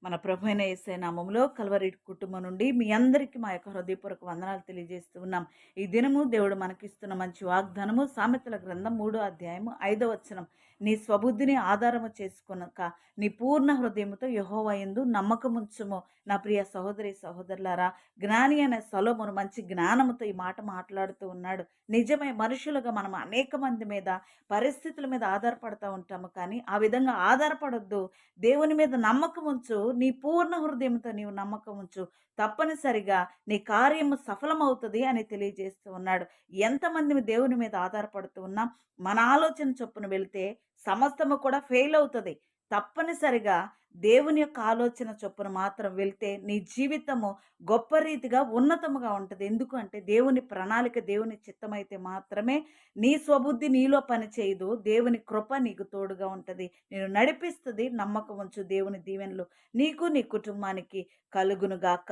మన ప్రభువైన యేసయ్య నామములో కల్వరి కుటుంబం నుండి మీ అందరికీ మా యొక్క హృదయపూర్వక వందనాలు తెలియజేస్తూ ఉన్నాం. ఈ దినము దేవుడు మనకిస్తున్న మంచి వాగ్దానము సామెతల గ్రంథం 3వ అధ్యాయము 5వ వచనం. నీ స్వబుద్ధిని ఆధారము చేసుకొనక నీ పూర్ణ హృదయముతో యెహోవా యందు నమ్మకముంచుము. నా ప్రియ సహోదరి సహోదరులారా, జ్ఞాని అనే సొలొమోను మంచి జ్ఞానముతో ఈ మాట మాట్లాడుతూ ఉన్నాడు. నిజమే, మనుషులుగా మనం అనేక మంది మీద, పరిస్థితుల మీద ఆధారపడతా ఉంటాము. కానీ ఆ విధంగా ఆధారపడొద్దు. దేవుని మీద నమ్మకం ఉంచు. నీ పూర్ణ హృదయంతో నీవు నమ్మకం ఉంచు. తప్పనిసరిగా నీ కార్యము సఫలమవుతది అని తెలియజేస్తూ ఉన్నాడు. ఎంతమంది దేవుని మీద ఆధారపడుతూ ఉన్నాం. మన ఆలోచన చొప్పున వెళితే సమస్తము కూడా ఫెయిల్ అవుతది. తప్పనిసరిగా దేవుని యొక్క ఆలోచన చొప్పున మాత్రం వెళ్తే నీ జీవితము గొప్ప రీతిగా ఉన్నతముగా ఉంటది. ఎందుకు అంటే దేవుని ప్రణాళిక, దేవుని చిత్తమైతే మాత్రమే నీ స్వబుద్ధి నీలో పని చేయదు. దేవుని కృప నీకు తోడుగా ఉంటది. నిన్ను నడిపిస్తది. నమ్మకం ఉంచు. దేవుని దీవెనలు నీకు నీ కుటుంబానికి కలుగును గాక.